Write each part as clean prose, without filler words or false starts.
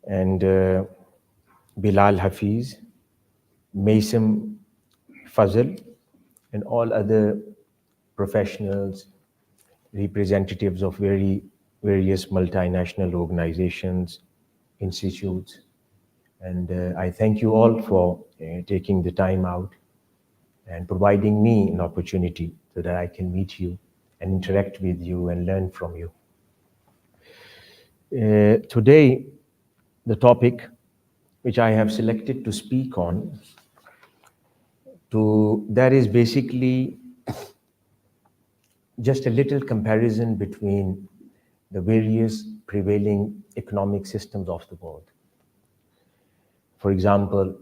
and Bilal Hafiz, Mason Fazl, and all other professionals, representatives of various multinational organizations, institutes. And I thank you all for taking the time out and providing me an opportunity so that I can meet you and interact with you and learn from you. Today, the topic which I have selected to speak on, that is basically just a little comparison between the various prevailing economic systems of the world. For example,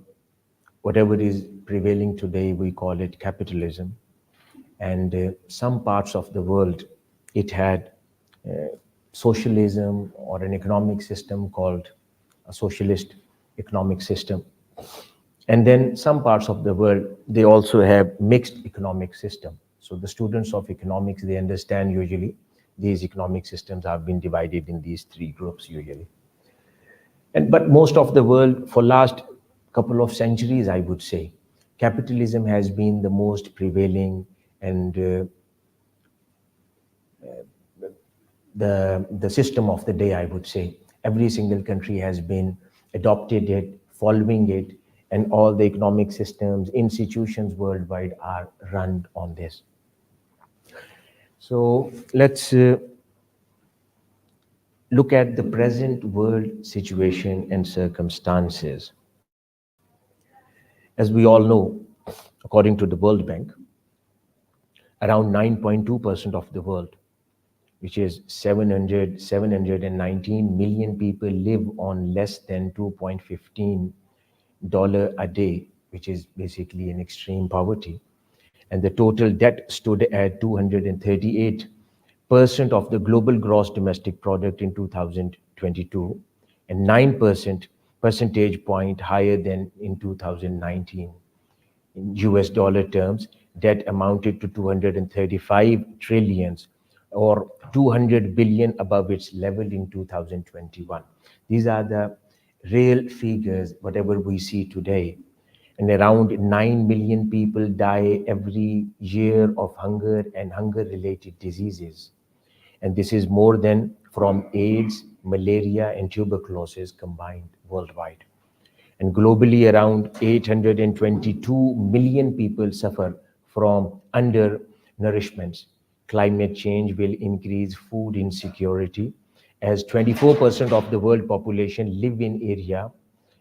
whatever is prevailing today, we call it capitalism. And some parts of the world, it had socialism or an economic system called a socialist economic system. And then some parts of the world, they also have mixed economic system. So the students of economics, they understand usually these economic systems have been divided in these three groups usually. But most of the world, for last couple of centuries, I would say, capitalism has been the most prevailing, and the system of the day, I would say. Every single country has been adopted it, following it, and all the economic systems, institutions worldwide are run on this. So let's look at the present world situation and circumstances. As we all know, according to the World Bank, around 9.2% of the world, which is 719 million people, live on less than $2.15 a day, which is basically in extreme poverty. And the total debt stood at 238% of the global gross domestic product in 2022, and 9% percentage point higher than in 2019. In US dollar terms, debt amounted to 235 trillions, or 200 billion above its level in 2021. These are the real figures, whatever we see today. And around 9 million people die every year of hunger and hunger-related diseases. And this is more than from AIDS, malaria, and tuberculosis combined worldwide. And globally, around 822 million people suffer from undernourishment. Climate change will increase food insecurity, as 24% of the world population live in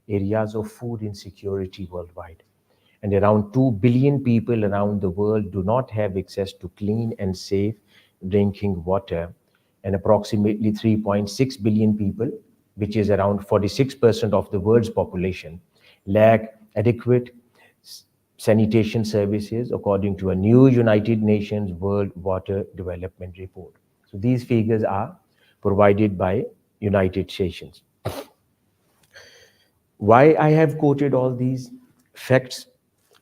areas of food insecurity worldwide. And around 2 billion people around the world do not have access to clean and safe drinking water. And approximately 3.6 billion people, which is around 46% of the world's population, lack adequate sanitation services, according to a new United Nations World Water Development Report. So these figures are provided by United Nations. Why I have quoted all these facts?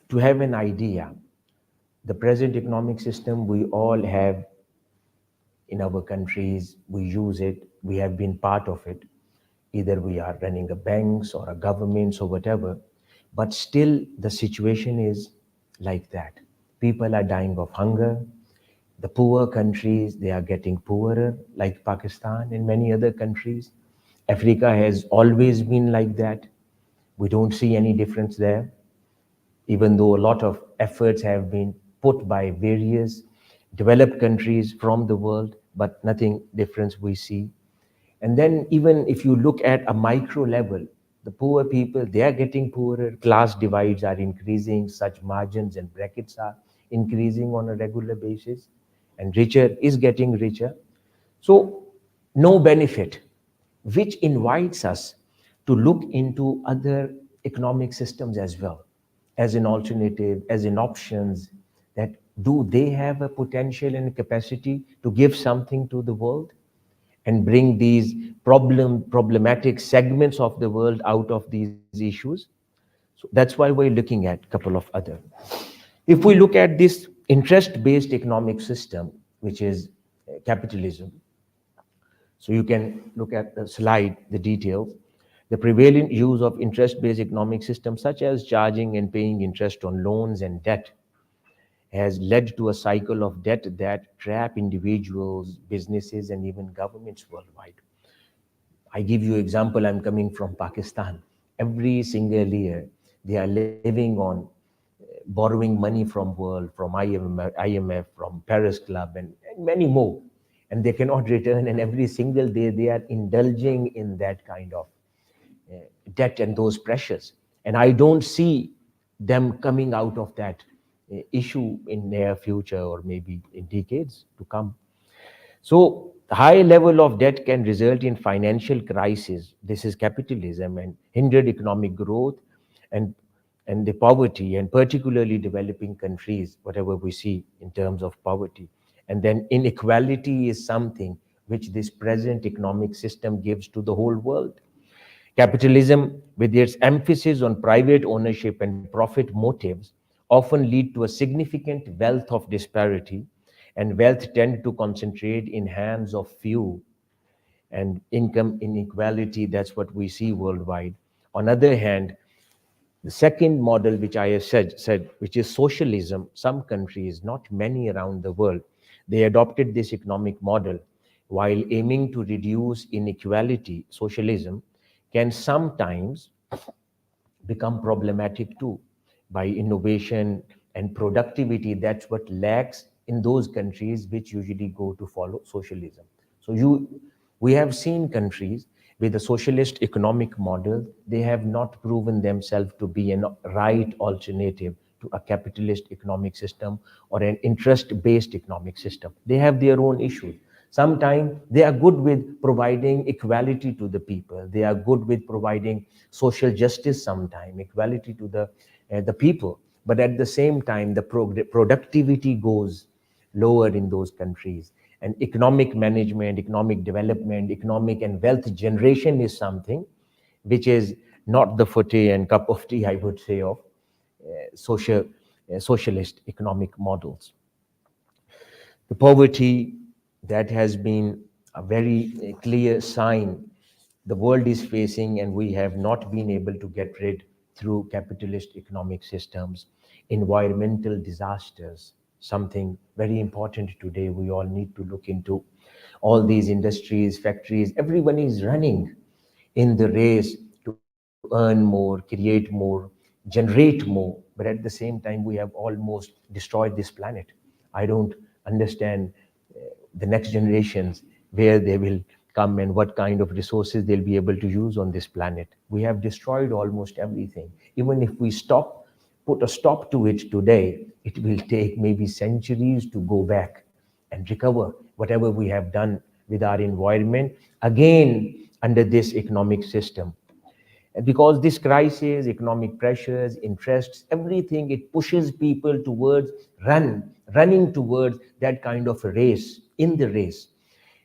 To have an idea, the present economic system we all have in our countries, we use it, we have been part of it. Either we are running a banks or a governments or whatever, but still the situation is like that. People are dying of hunger. The poor countries, they are getting poorer, like Pakistan and many other countries. Africa has always been like that. We don't see any difference there, even though a lot of efforts have been put by various developed countries from the world, but nothing difference we see. And then even if you look at a micro level, the poor people, they are getting poorer, class divides are increasing, such margins and brackets are increasing on a regular basis, and richer is getting richer. So no benefit, which invites us to look into other economic systems as well, as an alternative, as in options, that do they have a potential and capacity to give something to the world and bring these problematic segments of the world out of these issues. So that's why we're looking at a couple of other. If we look at this interest-based economic system, which is capitalism, so you can look at the slide, the details. The prevalent use of interest-based economic systems, such as charging and paying interest on loans and debt, has led to a cycle of debt that trap individuals, businesses, and even governments worldwide. I give you example, I'm coming from Pakistan. Every single year, they are living on borrowing money from world, from IMF, from Paris Club, and many more. And they cannot return, and every single day they are indulging in that kind of uh, debt and those pressures. And I don't see them coming out of that issue in near future or maybe in decades to come. So high level of debt can result in financial crisis. This is capitalism and hindered economic growth and and the poverty, and particularly developing countries, whatever we see in terms of poverty. And then inequality is something which this present economic system gives to the whole world. Capitalism, with its emphasis on private ownership and profit motives, often lead to a significant wealth of disparity, and wealth tend to concentrate in hands of few, and income inequality, that's what we see worldwide. On other hand, the second model, which I have said, which is socialism, some countries, not many around the world, they adopted this economic model while aiming to reduce inequality. Socialism can sometimes become problematic too by innovation and productivity. That's what lacks in those countries which usually go to follow socialism. So we have seen countries with a socialist economic model, they have not proven themselves to be a right alternative to a capitalist economic system or an interest based economic system. They have their own issues. Sometimes they are good with providing equality to the people. They are good with providing social justice, sometimes equality to the people. But at the same time, the productivity goes lower in those countries. And economic management, economic development, economic and wealth generation is something which is not the forte and cup of tea, I would say, of social socialist economic models. The poverty, that has been a very clear sign the world is facing, and we have not been able to get rid through capitalist economic systems. Environmental disasters, something very important today, we all need to look into. All these industries, factories, everyone is running in the race to earn more, create more, generate more. But at the same time, we have almost destroyed this planet. I don't understand the next generations where they will come and what kind of resources they'll be able to use on this planet. We have destroyed almost everything. Even if we put a stop to it today, it will take maybe centuries to go back and recover whatever we have done with our environment again under this economic system. And because this crisis, economic pressures, interests, everything, it pushes people towards running towards that kind of a race, in the race,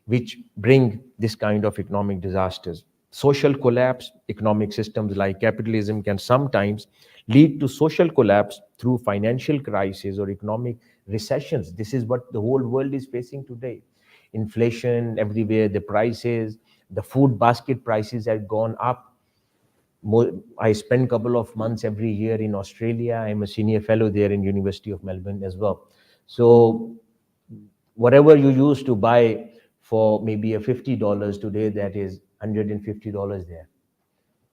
which bring this kind of economic disasters. Social collapse, economic systems like capitalism can sometimes lead to social collapse through financial crisis or economic recessions. This is what the whole world is facing today. Inflation everywhere, the prices, the food basket prices have gone up. I spend a couple of months every year in Australia. I'm a senior fellow there in University of Melbourne as well. So whatever you used to buy for maybe a $50 today, that is $150 there.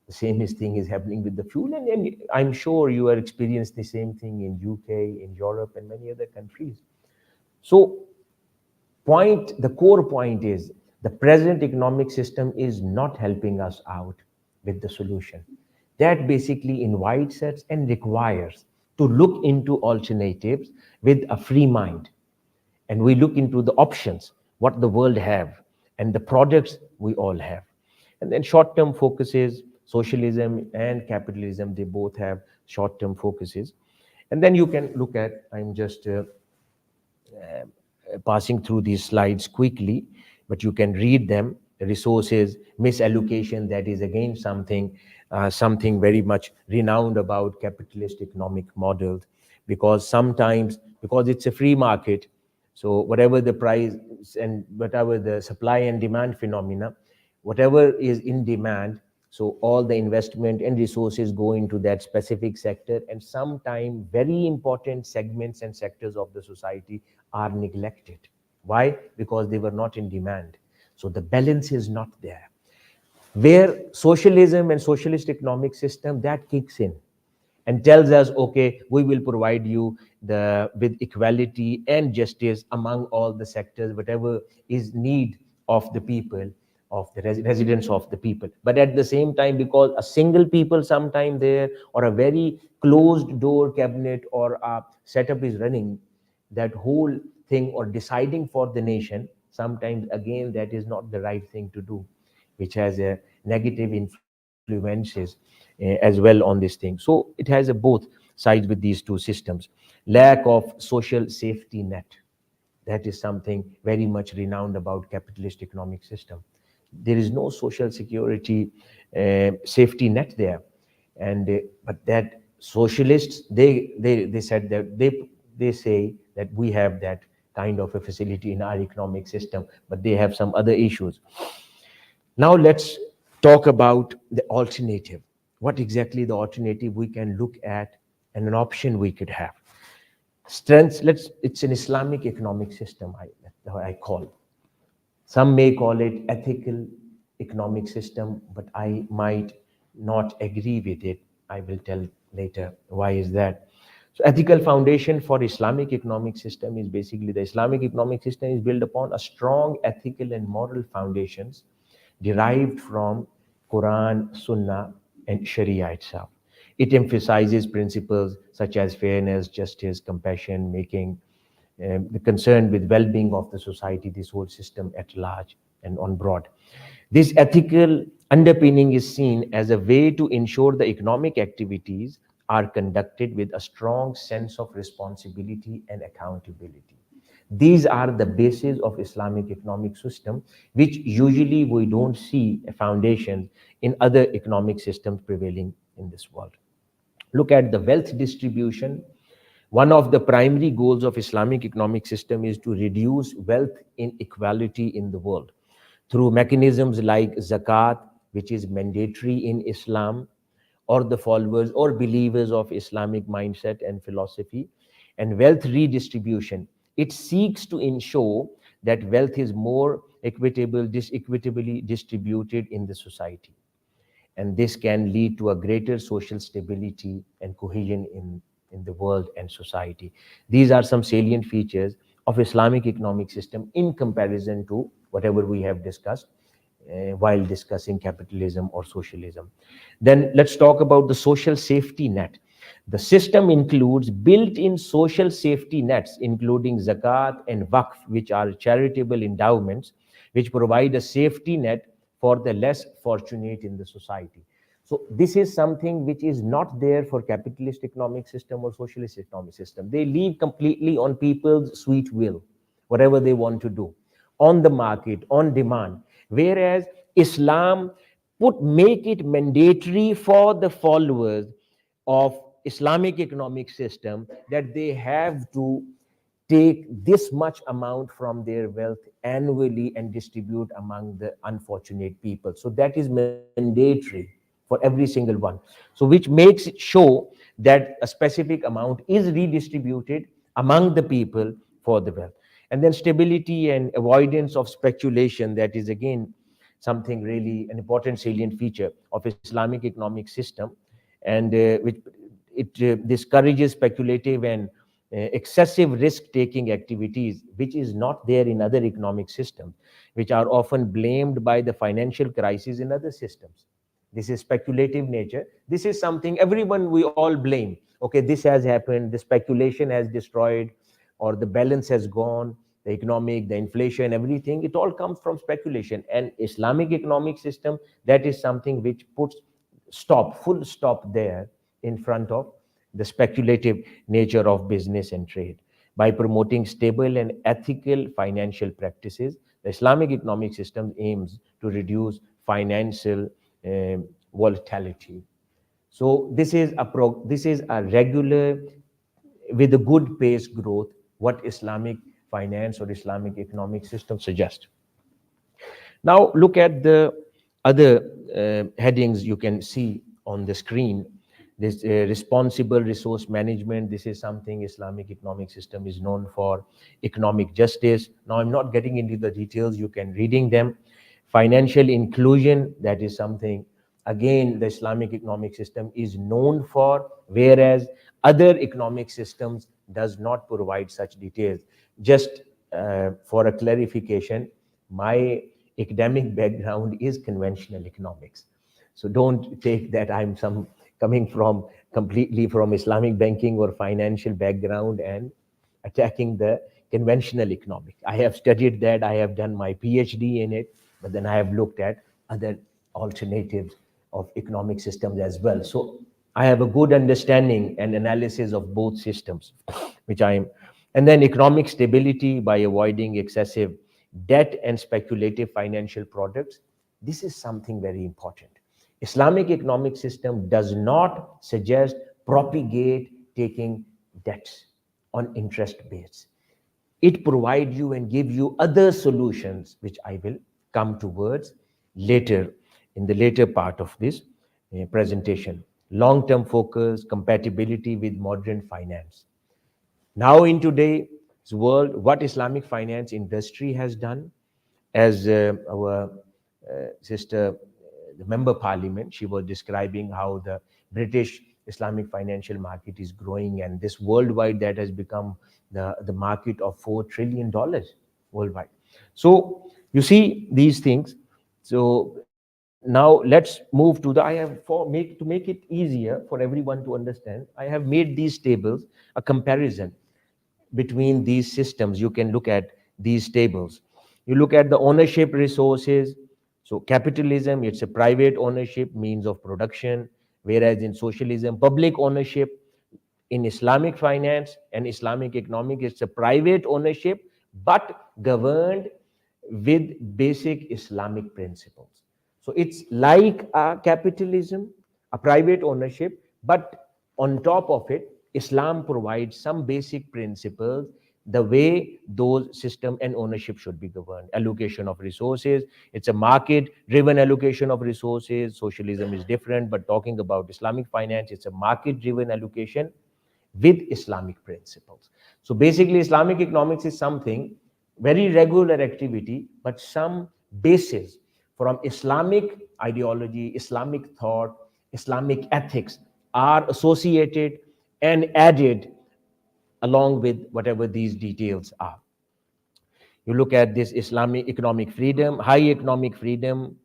The same thing is happening with the fuel, and I'm sure you are experiencing the same thing in UK, in Europe, and many other countries. So the core point is the present economic system is not helping us out with the solution. That basically invites us and requires to look into alternatives with a free mind, and we look into the options what the world have and the products we all have. And then short term focuses, socialism and capitalism, they both have short term focuses. And then you can look at, I'm just passing through these slides quickly, but you can read them. Resources misallocation, that is again something very much renowned about capitalist economic models, because sometimes, because it's a free market, so whatever the price and whatever the supply and demand phenomena, whatever is in demand, So all the investment and resources go into that specific sector, and sometimes very important segments and sectors of the society are neglected. Why? Because they were not in demand. So the balance is not there. Where socialism and socialist economic system that kicks in and tells us, okay, we will provide you the with equality and justice among all the sectors, whatever is need of the people, of the residents of the people. But at the same time, because a single people sometime there, or a very closed door cabinet or a setup is running that whole thing or deciding for the nation, sometimes again that is not the right thing to do, which has a negative influences as well on this thing. So it has a both sides with these two systems. Lack of social safety net, that is something very much renowned about capitalist economic system. There is no social security safety net there. And but that socialists, they said that they say that we have that kind of a facility in our economic system, but they have some other issues. Now let's talk about the alternative. What exactly the alternative we can look at, and an option we could have. Strengths, it's an Islamic economic system, I call. Some may call it ethical economic system, but I might not agree with it. I will tell later why is that. So ethical foundation for Islamic economic system is basically the Islamic economic system is built upon a strong ethical and moral foundations derived from Quran, Sunnah, and Sharia itself. It emphasizes principles such as fairness, justice, compassion, making the concern with well-being of the society, this whole system at large and on broad. This ethical underpinning is seen as a way to ensure the economic activities are conducted with a strong sense of responsibility and accountability. These are the basis of Islamic economic system, which usually we don't see a foundation in other economic systems prevailing in this world. Look at the wealth distribution. One of the primary goals of Islamic economic system is to reduce wealth inequality in the world through mechanisms like zakat, which is mandatory in Islam, or the followers or believers of Islamic mindset and philosophy, and wealth redistribution. It seeks to ensure that wealth is more equitably distributed in the society, and this can lead to a greater social stability and cohesion in the world and society. These are some salient features of Islamic economic system in comparison to whatever we have discussed while discussing capitalism or socialism. Then let's talk about the social safety net. The system includes built-in social safety nets, including zakat and waqf, which are charitable endowments, which provide a safety net for the less fortunate in the society. So this is something which is not there for capitalist economic system or socialist economic system. They leave completely on people's sweet will, whatever they want to do, on the market, on demand. Whereas Islam put make it mandatory for the followers of Islamic economic system that they have to take this much amount from their wealth annually and distribute among the unfortunate people. So that is mandatory for every single one. So which makes it show that a specific amount is redistributed among the people for the wealth. And then stability and avoidance of speculation, that is again something really an important salient feature of Islamic economic system, and which it discourages speculative and excessive risk-taking activities, which is not there in other economic systems, which are often blamed by the financial crisis in other systems. This is speculative nature. This is something everyone we all blame. Okay, this has happened, the speculation has destroyed, or the balance has gone, the economic, the inflation, everything, it all comes from speculation. And Islamic economic system, that is something which puts full stop there in front of the speculative nature of business and trade. By promoting stable and ethical financial practices, the Islamic economic system aims to reduce financial volatility. So this is a regular with a good pace growth what Islamic finance or Islamic economic system suggests. Now look at the other headings you can see on the screen. This responsible resource management, this is something Islamic economic system is known for. Economic justice, now I'm not getting into the details, you can reading them. Financial inclusion, that is something again the Islamic economic system is known for, whereas other economic systems does not provide such details. Just for a clarification, my academic background is conventional economics. So don't take that I'm some coming from completely from Islamic banking or financial background and attacking the conventional economic. I have studied that, I have done my PhD in it, but then I have looked at other alternatives of economic systems as well. So I have a good understanding and analysis of both systems, which I'm, and then economic stability by avoiding excessive debt and speculative financial products. This is something very important. Islamic economic system does not suggest propagate taking debts on interest base. It provides you and give you other solutions, which I will come towards later in the later part of this presentation. Long-term focus, compatibility with modern finance. Now in today's world, what Islamic finance industry has done, as our sister, the member parliament, she was describing how the British Islamic financial market is growing, and this worldwide that has become the market of $4 trillion worldwide. So you see these things. So now let's move to the, I have to make it easier for everyone to understand, I have made these tables a comparison between these systems. You can look at these tables. You look at the ownership resources. So capitalism, it's a private ownership means of production, whereas in socialism, public ownership. In Islamic finance and Islamic economic, it's a private ownership but governed with basic Islamic principles. So it's like a capitalism, a private ownership, but on top of it, Islam provides some basic principles, the way those system and ownership should be governed. Allocation of resources, it's a market-driven allocation of resources. Socialism is different, but talking about Islamic finance, it's a market-driven allocation with Islamic principles. So basically, Islamic economics is something very regular activity, but some basis from Islamic ideology, Islamic thought, Islamic ethics are associated and added along with whatever these details are. You look at this Islamic economic freedom, high economic freedom,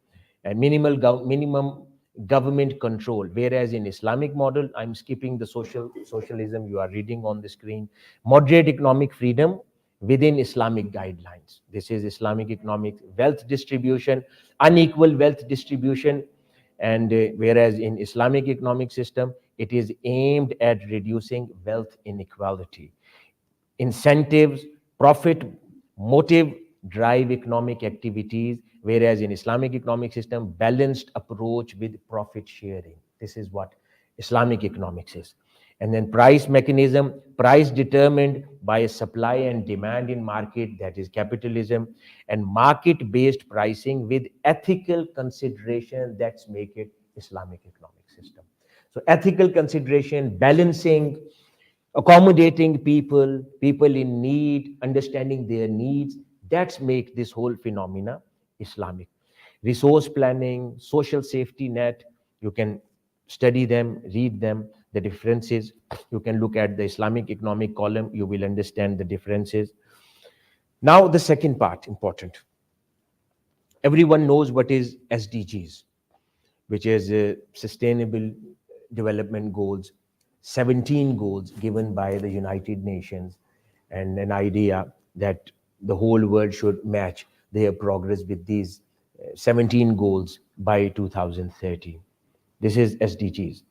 and minimum government control. Whereas in Islamic model, I'm skipping the socialism you are reading on the screen. Moderate economic freedom within Islamic guidelines. This is Islamic economic wealth distribution, unequal wealth distribution, and whereas in Islamic economic system, it is aimed at reducing wealth inequality. Incentives, profit motive drive economic activities, whereas in Islamic economic system, balanced approach with profit sharing. This is what Islamic economics is. And then price mechanism, price determined by supply and demand in market, that is capitalism, and market-based pricing with ethical consideration, that's make it Islamic economic system. So ethical consideration, balancing, accommodating people in need, understanding their needs, that's make this whole phenomena Islamic. Resource planning, social safety net, you can study them, read them, the differences. You can look at the Islamic economic column, you will understand the differences. Now the second part, important. Everyone knows what is SDGs, which is Sustainable Development Goals, 17 goals given by the United Nations, and an idea that the whole world should match their progress with these 17 goals by 2030. This is SDGs.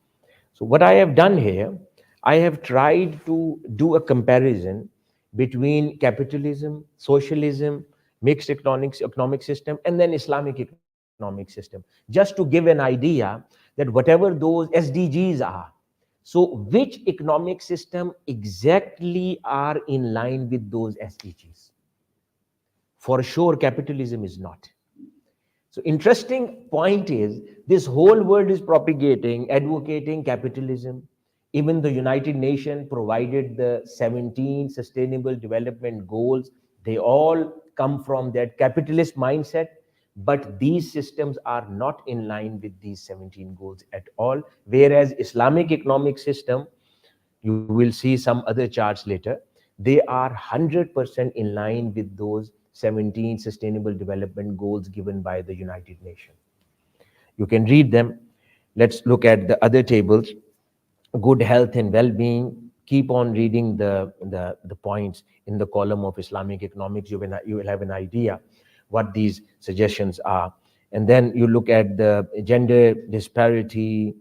So what I have done here, I have tried to do a comparison between capitalism, socialism, mixed economic system, and then Islamic economic system, just to give an idea that whatever those SDGs are, so which economic system exactly are in line with those SDGs? For sure, capitalism is not. So interesting point is this whole world is propagating, advocating capitalism. Even the United Nations provided the 17 Sustainable Development Goals. They all come from that capitalist mindset, but these systems are not in line with these 17 goals at all. Whereas Islamic economic system, you will see some other charts later, they are 100% in line with those 17 Sustainable Development Goals given by the United Nations. You can read them. Let's look at the other tables. Good health and well-being. Keep on reading the points in the column of Islamic economics. You will have an idea what these suggestions are. And then you look at the gender disparity,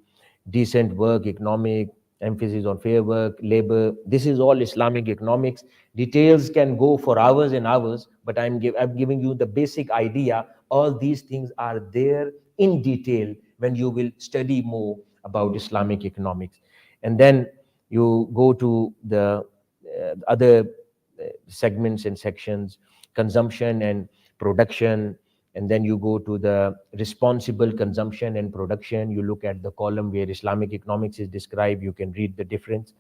decent work, economic, emphasis on fair work, labor. This is all Islamic economics. Details can go for hours and hours, but I'm giving you the basic idea. All these things are there in detail when you will study more about Islamic economics. And then you go to the other segments and sections, consumption and production, and then you go to the responsible consumption and production. You look at the column where Islamic economics is described. You can read the difference.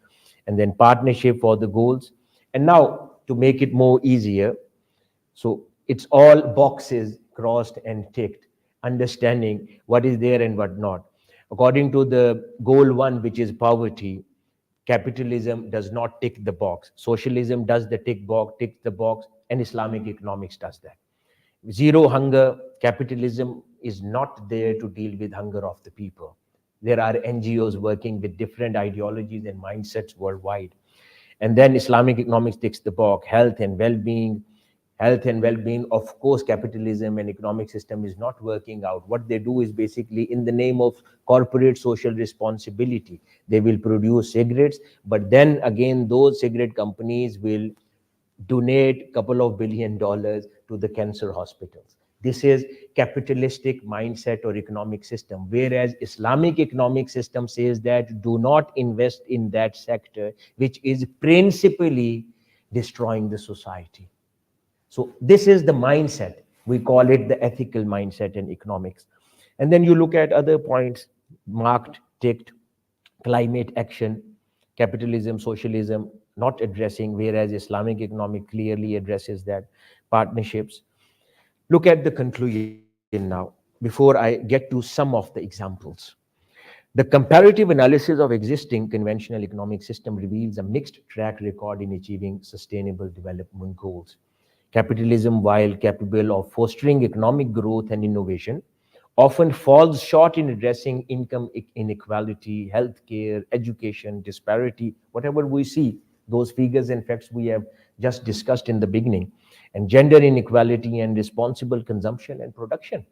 And then partnership for the goals. And now to make it more easier, so it's all boxes crossed and ticked, understanding what is there and what not. According to the goal one, which is poverty, capitalism does not tick the box. Socialism does the ticks the box, and Islamic economics does that. Zero hunger, capitalism is not there to deal with hunger of the people. There are NGOs working with different ideologies and mindsets worldwide. And then Islamic economics ticks the box, health and well-being. Health and well-being, of course, capitalism and economic system is not working out. What they do is basically in the name of corporate social responsibility, they will produce cigarettes, but then again, those cigarette companies will donate a couple of $1 billion to the cancer hospitals. This is capitalistic mindset or economic system. Whereas Islamic economic system says that do not invest in that sector, which is principally destroying the society. So this is the mindset. We call it the ethical mindset in economics. And then you look at other points marked, ticked, climate action, capitalism, socialism, not addressing, whereas Islamic economic clearly addresses that, partnerships. Look at the conclusion now before I get to some of the examples. The comparative analysis of existing conventional economic system reveals a mixed track record in achieving sustainable development goals. Capitalism, while capable of fostering economic growth and innovation, often falls short in addressing income inequality, healthcare, education, disparity, whatever we see, those figures and facts we have just discussed in the beginning, and gender inequality and responsible consumption and production.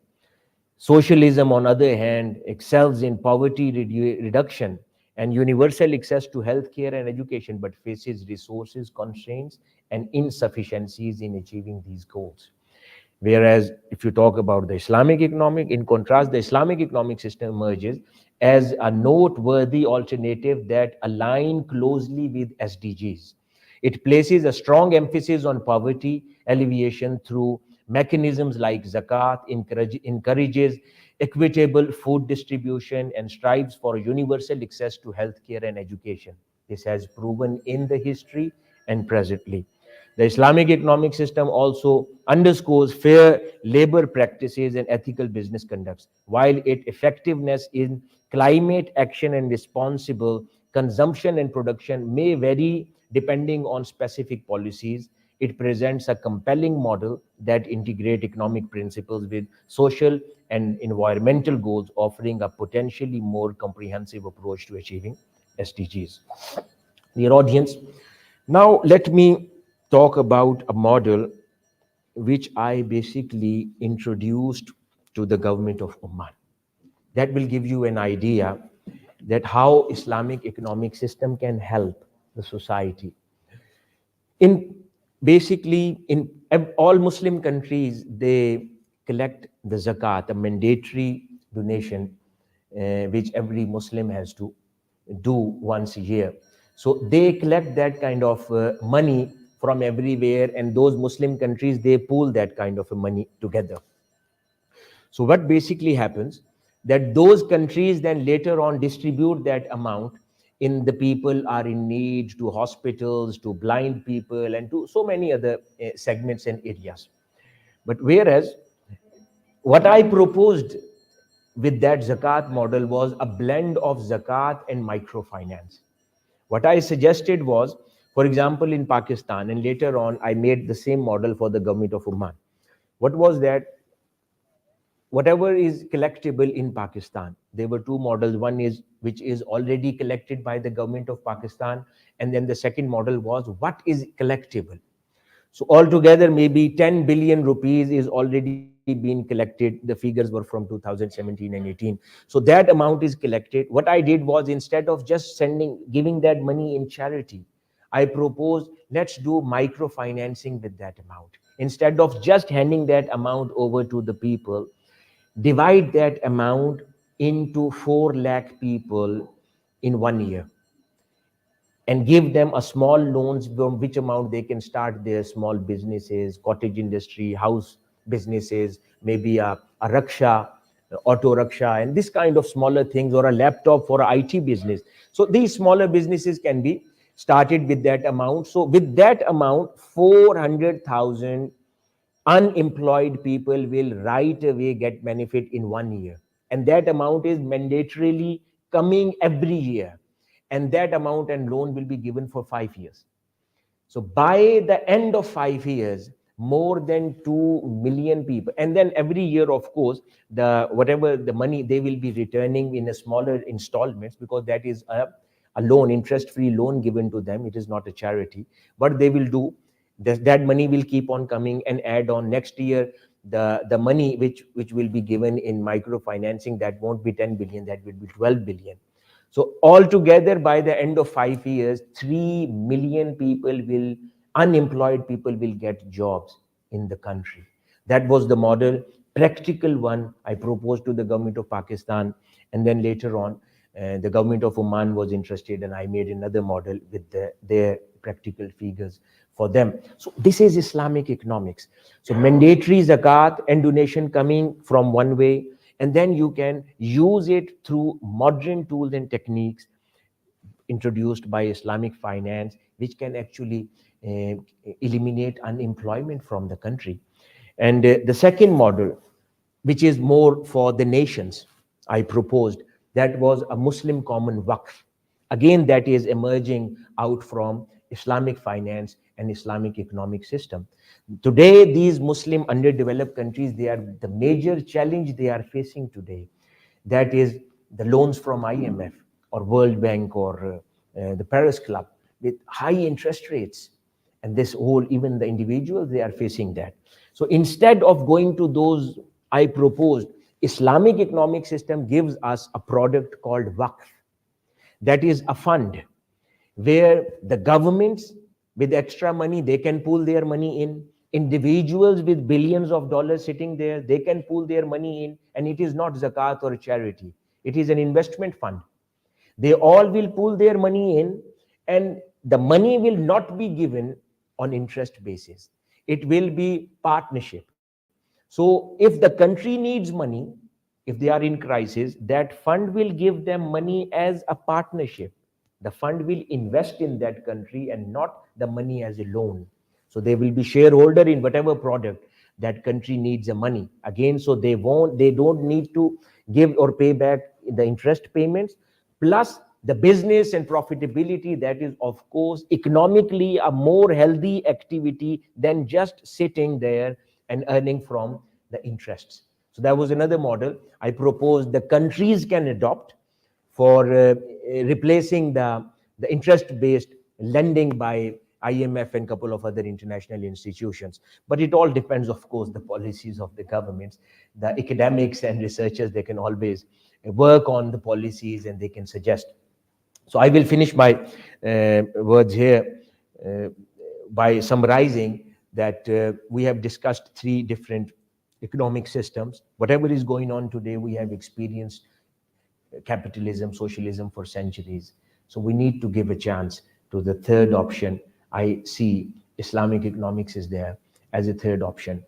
Socialism, on the other hand, excels in poverty reduction and universal access to healthcare and education, but faces resources constraints and insufficiencies in achieving these goals. Whereas if you talk about the Islamic economic, in contrast, the Islamic economic system emerges as a noteworthy alternative that align closely with SDGs. It places a strong emphasis on poverty alleviation through mechanisms like zakat, encourages equitable food distribution, and strives for universal access to healthcare and education. This has proven in the history and presently. The Islamic economic system also underscores fair labor practices and ethical business conducts. While its effectiveness in climate action and responsible consumption and production may vary depending on specific policies, it presents a compelling model that integrates economic principles with social and environmental goals, offering a potentially more comprehensive approach to achieving SDGs. Dear audience, now let me talk about a model which I basically introduced to the government of Oman. That will give you an idea that how Islamic economic system can help the society. In basically in all Muslim countries, they collect the zakat, a mandatory donation, which every Muslim has to do once a year. So they collect that kind of money from everywhere, and those Muslim countries, they pool that kind of money together. So what basically happens, that those countries then later on distribute that amount in the people are in need, to hospitals, to blind people, and to so many other segments and areas. But whereas what I proposed with that zakat model was a blend of zakat and microfinance. What I suggested was, for example, in Pakistan, and later on I made the same model for the government of Oman. What was that? Whatever is collectible in Pakistan, there were two models. One is which is already collected by the government of Pakistan, and then the second model was what is collectible. So altogether, maybe 10 billion rupees is already being collected. The figures were from 2017 and 18. So that amount is collected. What I did was, instead of just giving that money in charity, I proposed, let's do microfinancing with that amount. Instead of just handing that amount over to the people, divide that amount into 4 lakh people in 1 year, and give them a small loans from which amount they can start their small businesses, cottage industry, house businesses, maybe a raksha, auto raksha, and this kind of smaller things, or a laptop for a IT business. So these smaller businesses can be started with that amount. So with that amount, 400,000 unemployed people will right away get benefit in 1 year, and that amount is mandatorily coming every year, and that amount and loan will be given for 5 years. So by the end of 5 years, more than 2 million people, and then every year, of course, the whatever the money they will be returning in a smaller installments, because that is a loan, interest-free loan given to them. It is not a charity. What they will do, that money will keep on coming and add on. Next year, the money which will be given in microfinancing, that won't be 10 billion, that will be 12 billion. So altogether, by the end of 5 years, 3 million people will, unemployed people will get jobs in the country. That was the model, practical one I proposed to the government of Pakistan. And then later on, the government of Oman was interested, and I made another model with their practical figures for them. So this is Islamic economics. So mandatory zakat and donation coming from one way, and then you can use it through modern tools and techniques introduced by Islamic finance, which can actually uh, eliminate unemployment from the country. And the second model, which is more for the nations, I proposed, that was a Muslim common waqf. Again, that is emerging out from Islamic finance and Islamic economic system. Today, these Muslim underdeveloped countries, they are the major challenge they are facing today. That is the loans from IMF or World Bank or the Paris Club with high interest rates. And this whole, even the individuals, they are facing that. So instead of going to those, I proposed, Islamic economic system gives us a product called waqf. That is a fund where the governments with extra money, they can pool their money in. Individuals with billions of dollars sitting there, they can pool their money in, and it is not zakat or charity. It is an investment fund. They all will pool their money in, and the money will not be given on interest basis. It will be partnership. So if the country needs money, if they are in crisis, that fund will give them money as a partnership. The fund will invest in that country and not the money as a loan. So they will be shareholder in whatever product that country needs the money. Again, so they don't need to give or pay back the interest payments, plus the business and profitability. That is, of course, economically a more healthy activity than just sitting there and earning from the interests. So that was another model I proposed the countries can adopt for replacing the interest-based lending by IMF and a couple of other international institutions. But it all depends, of course, the policies of the governments. The academics and researchers, they can always work on the policies and they can suggest. So I will finish my words here uh, by summarizing that we have discussed three different economic systems. Whatever is going on today, we have experienced capitalism, socialism for centuries. So we need to give a chance to the third option. I see Islamic economics is there as a third option.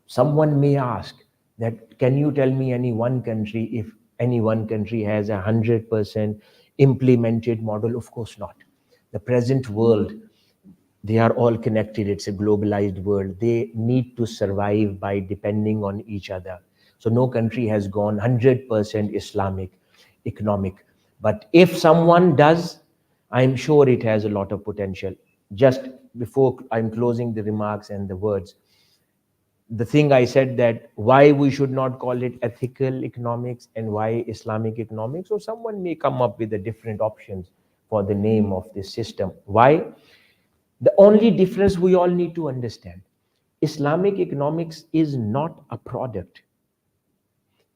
Someone may ask, That can you tell me any one country, if any one country has 100% implemented model? Of course not. The present world, they are all connected. It's a globalized world. They need to survive by depending on each other. So no country has gone 100% Islamic economic. But if someone does, I'm sure it has a lot of potential. Just before I'm closing the remarks and the words, the thing I said, that why we should not call it ethical economics and why Islamic economics, or someone may come up with a different options for the name of this system. Why? The only difference we all need to understand, Islamic economics is not a product,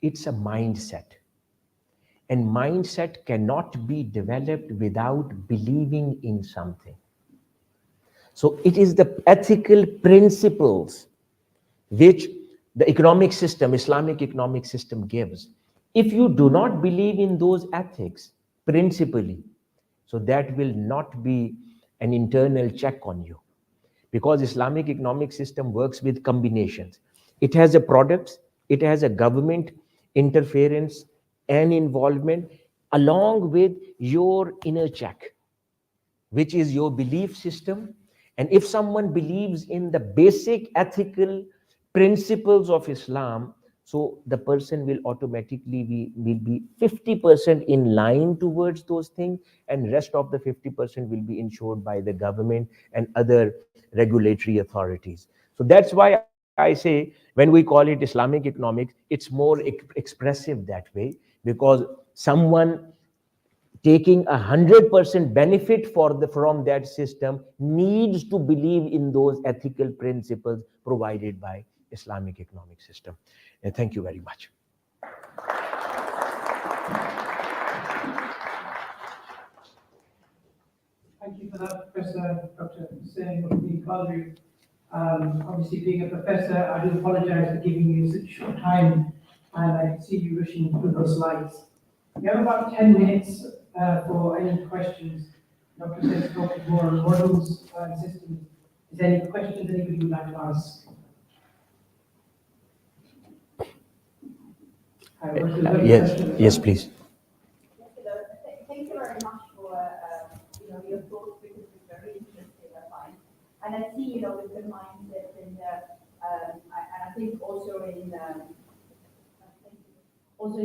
it's a mindset. And mindset cannot be developed without believing in something. So it is the ethical principles which the economic system, Islamic economic system gives. If you do not believe in those ethics principally, so that will not be an internal check on you, because Islamic economic system works with combinations. It has a products, it has a government interference and involvement, along with your inner check, which is your belief system. And if someone believes in the basic ethical principles of Islam, so the person will automatically will be 50% in line towards those things, and rest of the 50% will be ensured by the government and other regulatory authorities. So that's why I say, when we call it Islamic economics, it's more expressive that way, because someone taking 100% benefit from that system needs to believe in those ethical principles provided by Islamic economic system. And thank you very much. Thank you for that, Professor Dr. Hussain Qadri. Obviously, being a professor, I do apologize for giving you such short time, and I see you rushing through those slides. We have about 10 minutes for any questions. Dr. says talking more on models and systems. Is there any questions anybody would like to ask? Yes, please. Thank you very much for your thoughts, because it's very interesting, I find. And I see, with the mindset, and I think also in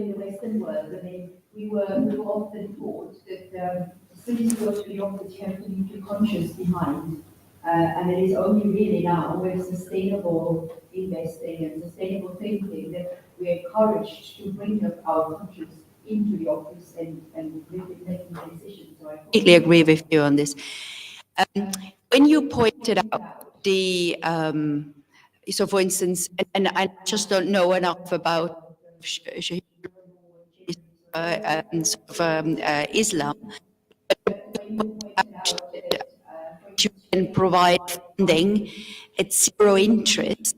the Western world, I mean, we were often taught that since you go to the office, you have to leave your conscience behind. And it is only really now with sustainable investing and sustainable thinking that we're encouraged to bring up our conscience into the office and really making decisions. So I completely agree with you on this. When you pointed out the, so for instance, and I just don't know enough about Islam, you can provide funding at zero interest.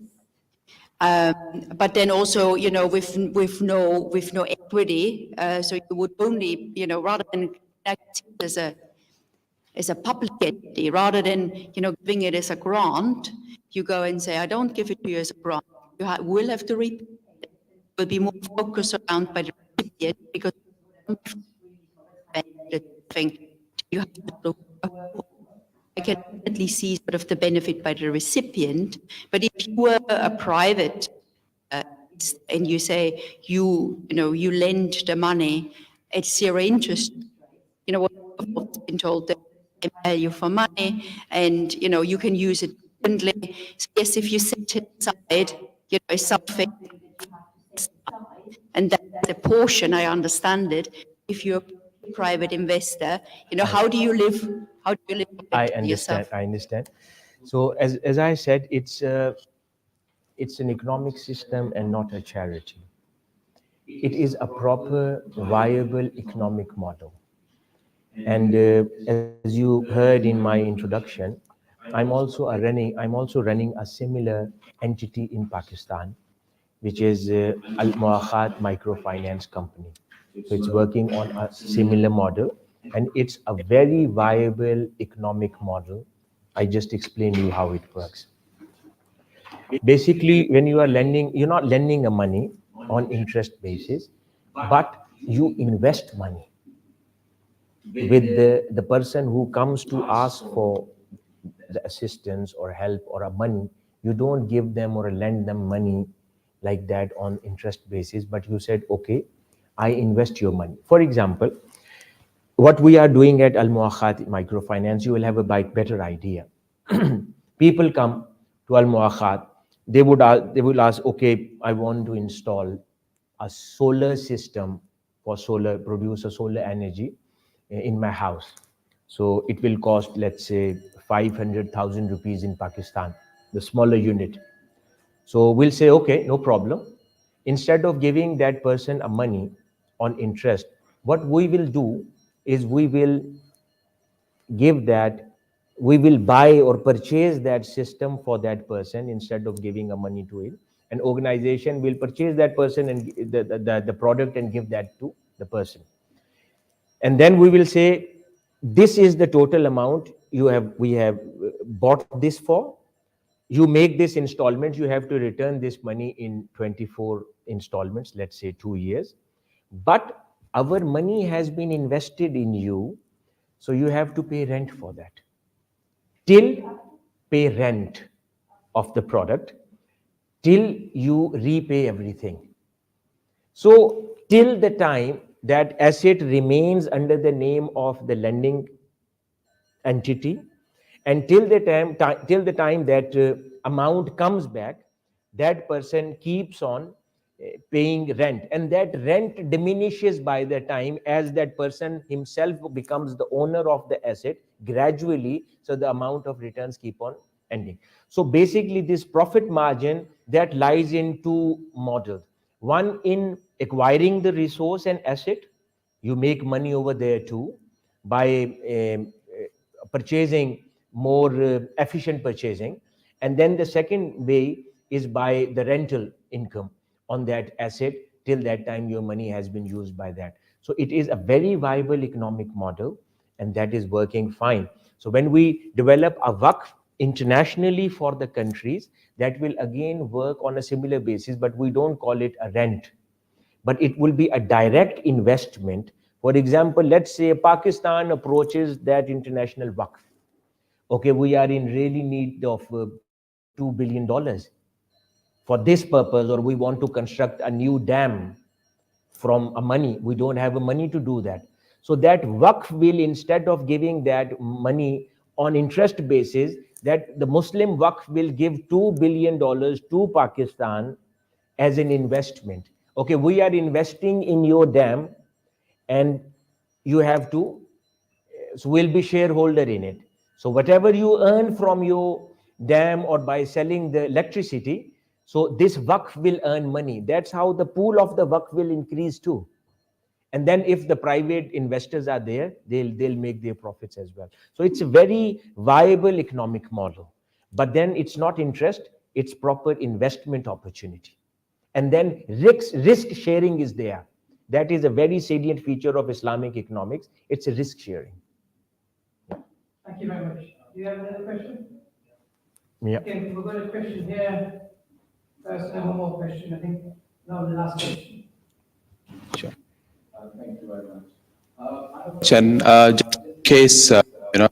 But then also, with no equity, so you would only, rather than as a public entity, rather than giving it as a grant, you go and say, I don't give it to you as a grant. You will have to repay it. Will be more focused around by the recipient, because you have to. I can at least see sort of the benefit by the recipient. But if you were a private and you say you lend the money at zero interest, what I've been told that value for money, and you can use it differently. So yes, if you set it aside, something, and that's a portion, I understand it. If you're a private investor, how do you live? How do you live I understand. yourself? I understand. So as I said, it's an economic system and not a charity. It is a proper, viable economic model. And as you heard in my introduction, I'm also running a similar entity in Pakistan, which is Al Muakhat Microfinance Company. So it's working on a similar model, and it's a very viable economic model. I just explained you how it works. Basically, when you are lending, you're not lending a money on interest basis, but you invest money with the person who comes to ask for the assistance or help or a money. You don't give them or lend them money like that on interest basis, but you said, okay, I invest your money. For example, what we are doing at Al Muakhat Microfinance, you will have a better idea. People come to Al Muakhat, they will ask, okay, I want to install a solar system for solar, produce a solar energy in my house. So it will cost, let's say, 500,000 rupees in Pakistan, the smaller unit. So we'll say, okay, no problem. Instead of giving that person a money on interest, what we will do is we will give that, we will buy or purchase that system for that person instead of giving a money to it. An organization will purchase that person and the product and give that to the person. And then we will say, this is the total amount we have bought this for. You make this installment, you have to return this money in 24 installments, let's say 2 years. But our money has been invested in you, so you have to pay rent for that. Till pay rent of the product, till you repay everything. So till the time that asset remains under the name of the lending entity, and till the time that amount comes back, that person keeps on paying rent, and that rent diminishes by the time as that person himself becomes the owner of the asset gradually, so the amount of returns keep on ending. So basically this profit margin that lies in two models: one in acquiring the resource and asset, you make money over there too by purchasing more efficient purchasing. And then the second way is by the rental income on that asset till that time your money has been used by that. So it is a very viable economic model, and that is working fine. So when we develop a waqf internationally for the countries, that will again work on a similar basis, but we don't call it a rent, but it will be a direct investment. For example, let's say Pakistan approaches that international waqf. Okay, we are in really need of $2 billion for this purpose, or we want to construct a new dam from a money. We don't have a money to do that. So that waqf will, instead of giving that money on interest basis, that the Muslim waqf will give $2 billion to Pakistan as an investment. Okay, we are investing in your dam, and you have to, so we'll be shareholder in it. So whatever you earn from your dam or by selling the electricity, so this waqf will earn money. That's how the pool of the waqf will increase too. And then if the private investors are there, they'll make their profits as well. So it's a very viable economic model. But then it's not interest, it's proper investment opportunity. And then risk sharing is there. That is a very salient feature of Islamic economics. It's a risk sharing. Thank you very much. Do you have another question? Yeah. Okay, we've got a question here. First, and one more question, I think. No, the last question. Sure. Thank you very much. Chen, just in case, you know,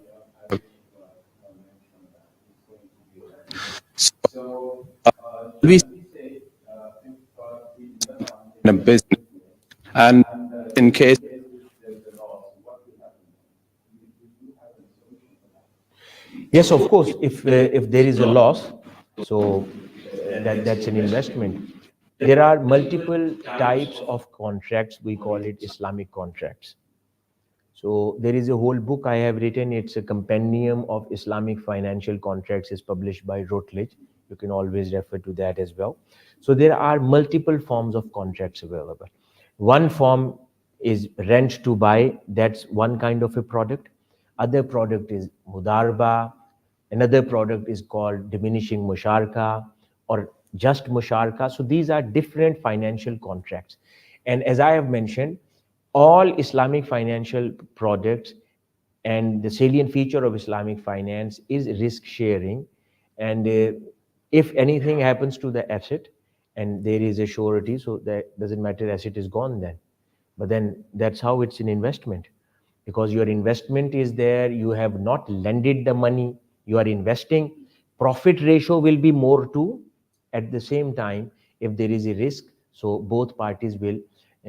so we say in a business, and in case Yes, of course. If there is a loss, so that's an investment. There are multiple types of contracts. We call it Islamic contracts. So there is a whole book I have written. It's a compendium of Islamic financial contracts. Is published by Routledge. You can always refer to that as well. So there are multiple forms of contracts available. One form is rent to buy. That's one kind of a product. Other product is mudarba. Another product is called diminishing musharka or just musharka. So these are different financial contracts. And as I have mentioned, all Islamic financial products, and the salient feature of Islamic finance is risk sharing. And If anything happens to the asset and there is a surety, so that doesn't matter, asset is gone then. But then that's how it's an investment, because your investment is there, you have not lended the money, you are investing. Profit ratio will be more too. At the same time, if there is a risk, so both parties will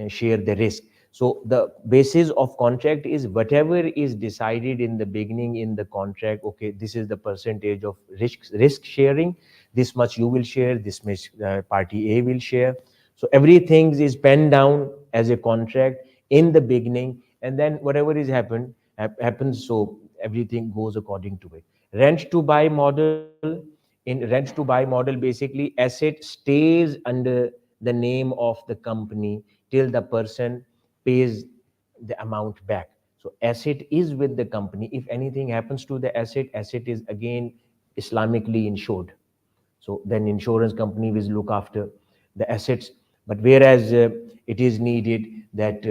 share the risk. So the basis of contract is whatever is decided in the beginning in the contract. Okay, this is the percentage of risk sharing, this much you will share, this much party A will share. So everything is penned down as a contract in the beginning, and then whatever is happens, so everything goes according to it. Rent to buy model. In rent to buy model, basically asset stays under the name of the company till the person pays the amount back. So asset is with the company. If anything happens to the asset, asset is again Islamically insured. So then insurance company will look after the assets. But whereas it is needed that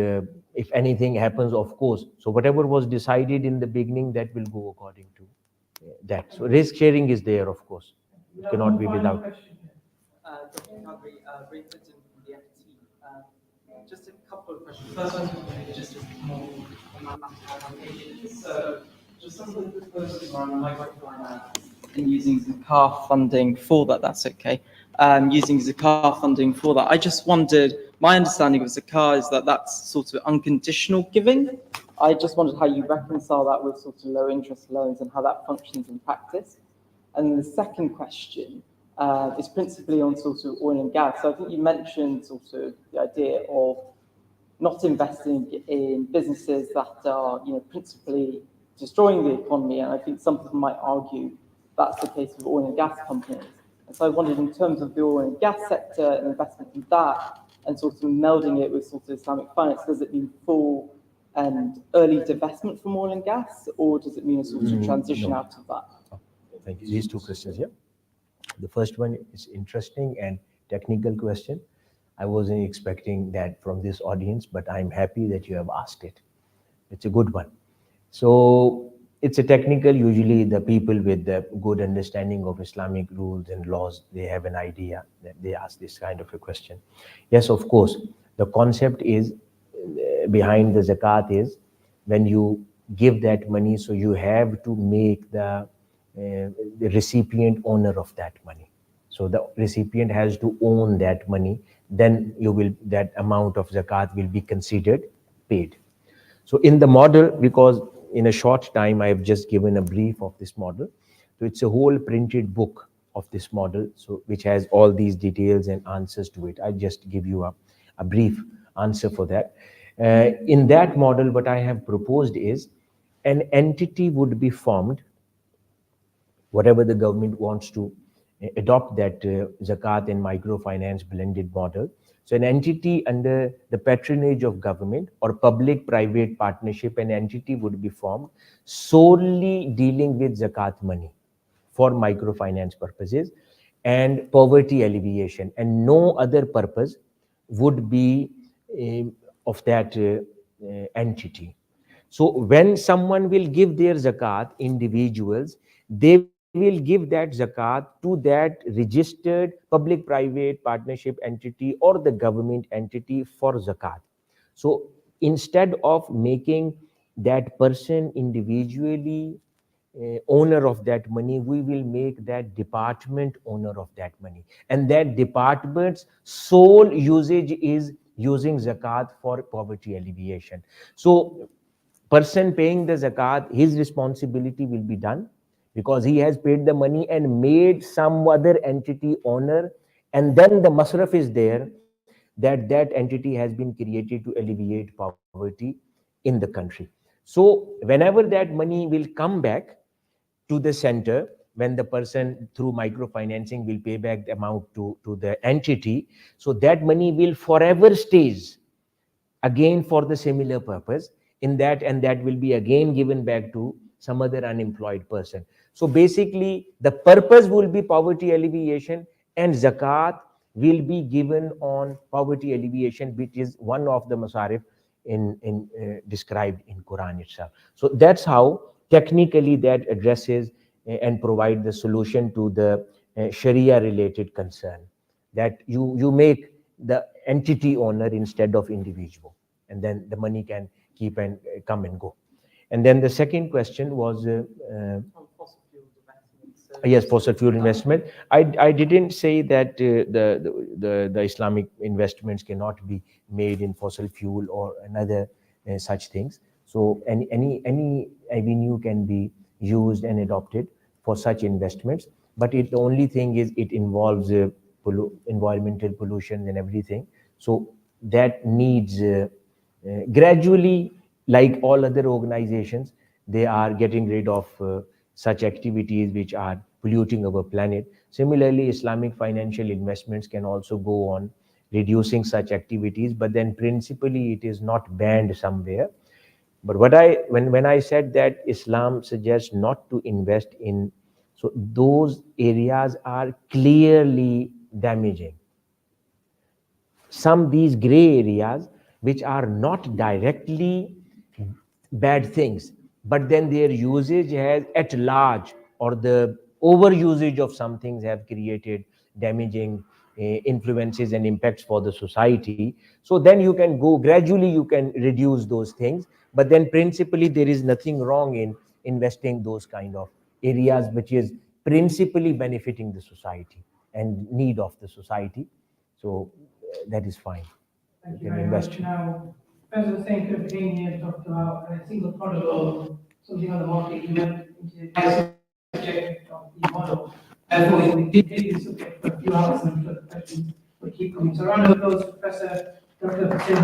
if anything happens, of course, so whatever was decided in the beginning, that will go according to that. So risk sharing is there, of course. It cannot be without. Dr. Qadri, Rupert from the FT. Just a couple of questions. First one, just more on my mathematical. So, just some of the proposals around microfinance and using Zakah funding for that, that's okay. Using Zakah funding for that. I just wondered, my understanding of Zakah is that that's sort of unconditional giving. I just wondered how you reconcile that with sort of low interest loans and how that functions in practice. And the second question is principally on sort of oil and gas. So I think you mentioned sort of the idea of not investing in businesses that are, principally destroying the economy. And I think some people might argue that's the case with oil and gas companies. And so I wondered, in terms of the oil and gas sector and investment in that, and sort of melding it with sort of Islamic finance, does it mean full and early divestment from oil and gas, or does it mean a sort of transition No. out of that? Thank you. These two questions, yeah. The first one is interesting and technical question. I wasn't expecting that from this audience, but I'm happy that you have asked it. It's a good one. So it's a technical, usually the people with the good understanding of Islamic rules and laws, they have an idea that they ask this kind of a question. Yes, of course, the concept is behind the zakat is when you give that money, so you have to make the recipient owner of that money. So the recipient has to own that money, then that amount of zakat will be considered paid. So in the model, because in a short time I have just given a brief of this model, so it's a whole printed book of this model, so which has all these details and answers to it. I just give you a brief answer for that. In that model, what I have proposed is an entity would be formed, whatever the government wants to adopt that zakat and microfinance blended model. So an entity under the patronage of government or public-private partnership, an entity would be formed solely dealing with zakat money for microfinance purposes and poverty alleviation, and no other purpose would be of that entity. So when someone will give their zakat, individuals, they will give that zakat to that registered public-private partnership entity or the government entity for zakat. So instead of making that person individually owner of that money, we will make that department owner of that money. And that department's sole usage is using zakat for poverty alleviation. So person paying the zakat, his responsibility will be done because he has paid the money and made some other entity owner, and then the masraf is there that that entity has been created to alleviate poverty in the country. So whenever that money will come back to the center, when the person through microfinancing will pay back the amount to the entity, so that money will forever stays again for the similar purpose in that, and that will be again given back to some other unemployed person. So basically the purpose will be poverty alleviation, and zakat will be given on poverty alleviation, which is one of the masarif in described in Quran itself. So that's how technically that addresses and provide the solution to the Sharia related concern, that you make the entity owner instead of individual, and then the money can keep and come and go. And then the second question was On fossil fuel investments. So yes, fossil fuel investment. I didn't say that the Islamic investments cannot be made in fossil fuel or another such things. So any avenue can be used and adopted for such investments. But the only thing is it involves environmental pollution and everything. So that needs gradually, like all other organizations, they are getting rid of such activities which are polluting our planet. Similarly, Islamic financial investments can also go on reducing such activities, but then principally it is not banned somewhere. But when I said that Islam suggests not to invest in, so those areas are clearly damaging. Some these gray areas which are not directly bad things, but then their usage has at large, or the over usage of some things have created damaging influences and impacts for the society. So then you can go gradually, you can reduce those things, but then principally there is nothing wrong in investing those kind of areas which is principally benefiting the society and need of the society. So that is fine. Thank You you can very invest. much. Now, Professor Hussain could have again here talked about a single product or something on the market. You went into the subject of the model. Therefore, we did take this subject for a few hours and I'm sure the questions will keep coming. So round of applause for Professor Dr. Hussain.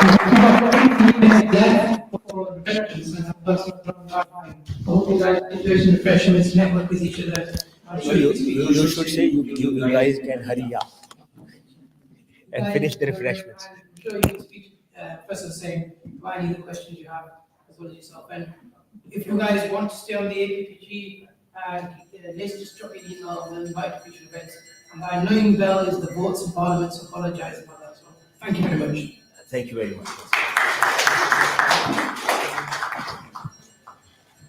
We've got 15 minutes left for refreshments and I've got some time. I hope you guys enjoy some refreshments, network with each other. I'm sure You should say you guys can hurry up and finish the refreshments. I'm sure you can speak, Professor saying, any other questions you have, as well as yourself. And if you guys want to stay on the APPG list, just drop me an email and invite to future events. And by annoying bell is the votes in Parliament, so apologize about that as well. Thank you very much. Thank you very much.